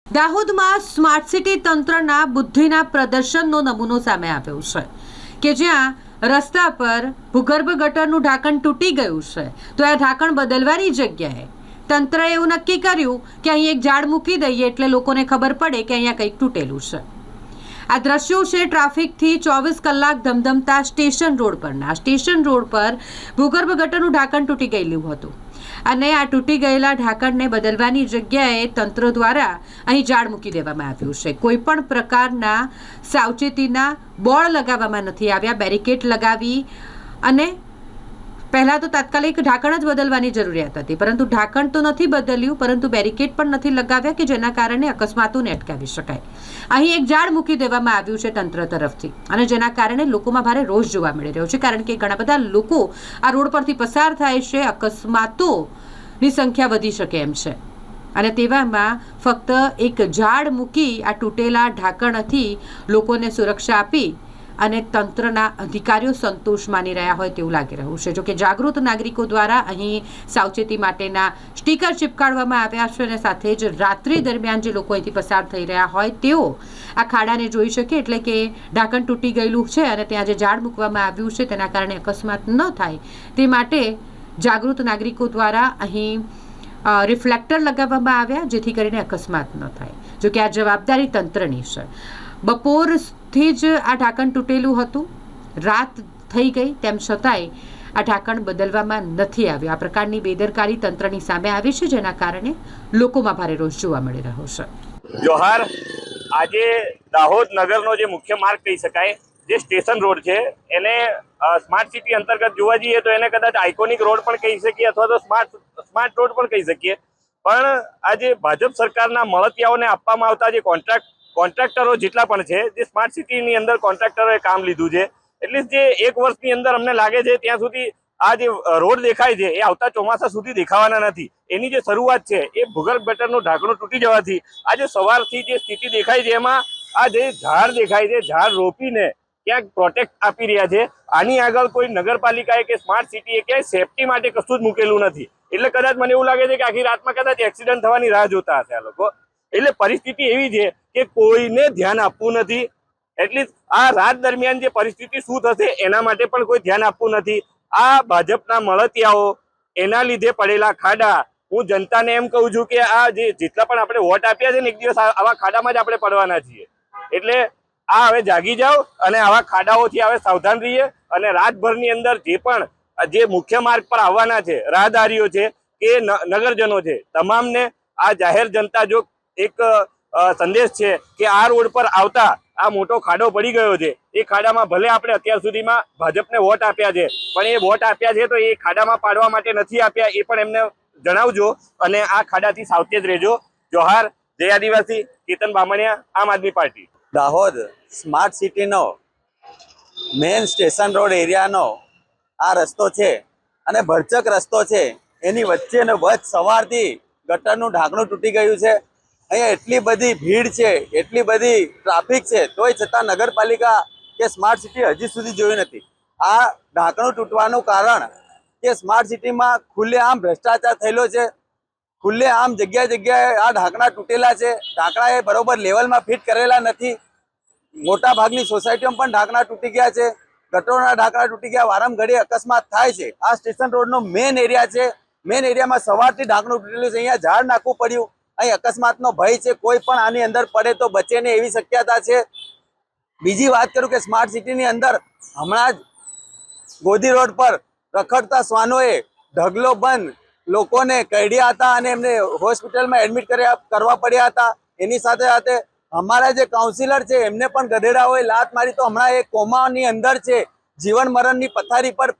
દાહોદમાં smart city તંત્રના બુદ્ધિના પ્રદર્શનનો નમૂનો સામે આવ્યો છે કે જ્યાં રસ્તા પર ભૂગર્ભ ગટરનું ઢાંકણ તૂટી ગયું છે તો આ ઢાંકણ બદલવાની જગ્યાએ તંત્રએ એવું નક્કી કર્યું કે અહીં એક ઝાડ મૂકી દઈએ એટલે લોકોને ખબર પડે કે અહીંયા કંઈક તૂટેલું છે। આ દ્રશ્યો છે ટ્રાફિકથી 24 કલાક ધમધમતા સ્ટેશન રોડ પરના। સ્ટેશન રોડ પર ભૂગર્ભ ગટરનું ઢાંકણ તૂટી ગયેલું હતું અને આ તૂટી ગયેલા ઢાંકણને બદલવાની જગ્યાએ તંત્ર દ્વારા અહીં ઝાડ મૂકી દેવામાં આવ્યું છે। કોઈ પણ પ્રકારના સાવચેતીના બોર્ડ લગાવવામાં નથી આવ્યા, બેરિકેડ લગાવી અને પહેલાં તો તાત્કાલિક ઢાંકણ જ બદલવાની જરૂરિયાત હતી, પરંતુ ઢાંકણ તો નથી બદલ્યું, પરંતુ બેરિકેડ પણ નથી લગાવ્યા કે જેના કારણે અકસ્માતોને અટકાવી શકાય। અહીં એક ઝાડ મૂકી દેવામાં આવ્યું છે તંત્ર તરફથી અને જેના કારણે લોકોમાં ભારે રોષ જોવા મળી રહ્યો છે, કારણ કે ઘણા બધા લોકો આ રોડ પરથી પસાર થાય છે, અકસ્માતોની સંખ્યા વધી શકે એમ છે અને તેવામાં ફક્ત એક ઝાડ મૂકી આ તૂટેલા ઢાંકણથી લોકોને સુરક્ષા આપી અને તંત્રના અધિકારીઓ સંતોષ માની રહ્યા હોય તેવું લાગી રહ્યું છે। જોકે જાગૃત નાગરિકો દ્વારા અહીં સાવચેતી માટેના સ્ટીકર ચિપકાવવામાં આવ્યા છે અને સાથે જ રાત્રિ દરમિયાન જે લોકો અહીંથી પસાર થઈ રહ્યા હોય તેઓ આ ખાડાને જોઈ શકે, એટલે કે ઢાંકણ તૂટી ગયેલું છે અને ત્યાં જે ઝાડ મૂકવામાં આવ્યું છે તેના કારણે અકસ્માત ન થાય તે માટે જાગૃત નાગરિકો દ્વારા અહીં રિફ્લેક્ટર લગાવવામાં આવ્યા જેથી કરીને અકસ્માત ન થાય। જોકે આ જવાબદારી તંત્રની છે। બપોરથી જ આ ઢાંકણ તૂટેલું હતું, રાત થઈ ગઈ તેમ છતાંય આ ઢાંકણ બદલવામાં નથી આવ્યું। આ પ્રકારની બેદરકારી તંત્રની સામે આવી છે જેના કારણે લોકોમાં ભારે રોષ જોવા મળી રહ્યો છે। જોહાર। આજે દાહોદ નગરનો જે મુખ્ય માર્ગ કહી શકાય, જે સ્ટેશન રોડ છે, એને સ્માર્ટ સિટી અંતર્ગત જોવા જઈએ તો એને કદાચ આઇકોનિક રોડ પણ કહી શકીએ અથવા તો સ્માર્ટ રોડ પણ કહી શકીએ, પણ આજે ભાજપ સરકારના મળતિયાઓને આપવામાં આવતા જે કોન્ટ્રાક્ટરો જેટલા પણ છે, જે સ્માર્ટ સિટીની અંદર કોન્ટ્રાક્ટરોએ કામ લીધું છે, એટલે જે એક વર્ષની અંદર અમને લાગે છે ત્યાં સુધી આ જે રોડ દેખાય છે એ આવતા ચોમાસા સુધી દેખાવાના નથી। એની જે શરૂઆત છે એ ભૂગર્ભ ગટરનું ઢાંકણું તૂટી જવાથી આજે સવારથી જે સ્થિતિ દેખાય છે એમાં આ જે ઝાડ દેખાય છે, ઝાડ રોપીને ક્યાંક પ્રોટેક્ટ આપી રહ્યા છે। આની આગળ કોઈ નગરપાલિકાએ કે સ્માર્ટ સિટીએ ક્યાંય સેફટી માટે કશું જ મૂકેલું નથી, એટલે કદાચ મને એવું લાગે છે કે આખી રાતમાં કદાચ એક્સિડન્ટ થવાની રાહ જોતા હશે આ લોકો। એટલે પરિસ્થિતિ એવી છે કે કોઈને ધ્યાન આપવું નથી, એટલી આ રાત દરમિયાન જે પરિસ્થિતિ શું થશે એના માટે પણ કોઈ ધ્યાન આપવું નથી। આ ભાજપના મળતિયાઓ, એના લીધે પડેલા ખાડા, હું જનતાને એમ કહું છું કે આ જેટલા પણ આપણે વોટ આપ્યા છે ને એક દિવસ આવા ખાડામાં જ આપણે પડવાના છીએ, એટલે આ હવે જાગી જાઓ અને આવા ખાડાઓથી હવે સાવધાન રહીએ અને રાતભરની અંદર જે મુખ્ય માર્ગ પર આવવાના છે, રાહદારીઓ છે કે નગરજનો છે, તમામને આ જાહેર જનતા જો એક સંદેશ છે કે આ રોડ પર આવતા આ મોટો ખાડો પડી ગયો છે, એ ખાડામાં ભલે આપણે અત્યાર સુધીમાં ભાજપને વોટ આપ્યા છે, પણ એ વોટ આપ્યા છે તો એ ખાડામાં પાડવા માટે નથી આપ્યા, એ પણ એમને જણાવજો અને આ ખાડાથી સાવચેત રહેજો। જોહાર। જય આદિવાસી। કેતન બામણિયા, આમ આદમી પાર્ટી। દાહોદ સ્માર્ટ સિટીનો મેઇન સ્ટેશન રોડ એરિયાનો આ રસ્તો છે અને ભરચક રસ્તો છે, એની વચ્ચે ને વચ્ચે સવારથી ગટરનું ઢાંકણું તૂટી ગયું છે। અહીંયા એટલી બધી ભીડ છે, એટલી બધી ટ્રાફિક છે, તોય છતાં નગરપાલિકા કે સ્માર્ટ સિટી હજી સુધી જોયું નથી। આ ઢાંકણું તૂટવાનું કારણ કે સ્માર્ટ સિટીમાં ખુલ્લેઆમ ભ્રષ્ટાચાર થયેલો છે, ખુલ્લેઆમ જગ્યાએ આ ઢાંકણા તૂટેલા છે, ઢાંકણા એ બરોબર લેવલમાં ફિટ કરેલા નથી। મોટા ભાગની સોસાયટીઓમાં પણ ઢાંકણા તૂટી ગયા છે, ગટરોના ઢાંકણા તૂટી ગયા, વારંઘડી અકસ્માત થાય છે। આ સ્ટેશન રોડનો મેઇન એરિયા છે, મેઇન એરિયામાં સવારથી ઢાંકણું તૂટેલું છે, અહીંયા ઝાડ નાખવું પડ્યું, અહીં અકસ્માતનો ભય છે, કોઈ પણ આની અંદર પડે તો બચે ને એવી શક્યતા છે। બીજી વાત કરું કે સ્માર્ટ સિટીની અંદર હમણાં જ ગોધી રોડ પર રખડતા શ્વાનોએ ઢગલો બંધ લોકોને કરડ્યા હતા અને એમને હોસ્પિટલમાં એડમિટ કરવા પડ્યા હતા। એની સાથે સાથે અમારા જે કાઉન્સિલર છે એમને પણ ગધેડાઓએ લાત મારી તો હમણાં એ કોમાની અંદર છે, જીવન મરણની પથારી પર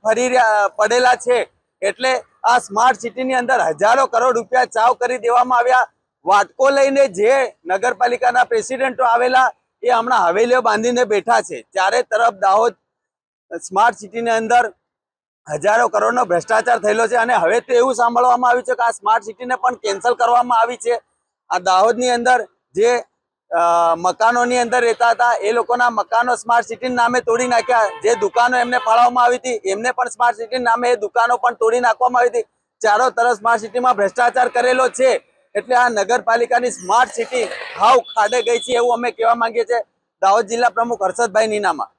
પડેલા છે। એટલે આ સ્માર્ટ સિટીની અંદર હજારો કરોડ રૂપિયા ચાવ કરી દેવામાં આવ્યા। વાટકો લઈને જે નગરપાલિકાના પ્રેસિડેન્ટો આવેલા એ હમણાં હવેલીઓ બાંધીને બેઠા છે, ચારે તરફ દાહોદ સ્માર્ટ સિટીની અંદર હજારો કરોડનો ભ્રષ્ટાચાર થયેલો છે અને હવે તો એવું સાંભળવામાં આવ્યું છે કે આ સ્માર્ટ સિટીને પણ કેન્સલ કરવામાં આવી છે। આ દાહોદની અંદર જે મકાનોની અંદર રહેતા હતા એ લોકોના મકાનો સ્માર્ટ સિટી નામે તોડી નાખ્યા, જે દુકાનો એમને ફાળવવામાં આવી હતી એમને પણ સ્માર્ટ સિટી નામે એ દુકાનો પણ તોડી નાખવામાં આવી હતી। ચારો તરફ સ્માર્ટ સિટીમાં ભ્રષ્ટાચાર કરેલો છે, એટલે આ નગરપાલિકાની સ્માર્ટ સિટી હાવ ખાડે ગઈ છે એવું અમે કહેવા માંગીએ છીએ દાહોદ જિલ્લા પ્રમુખ હર્ષદભાઈ નીનામા.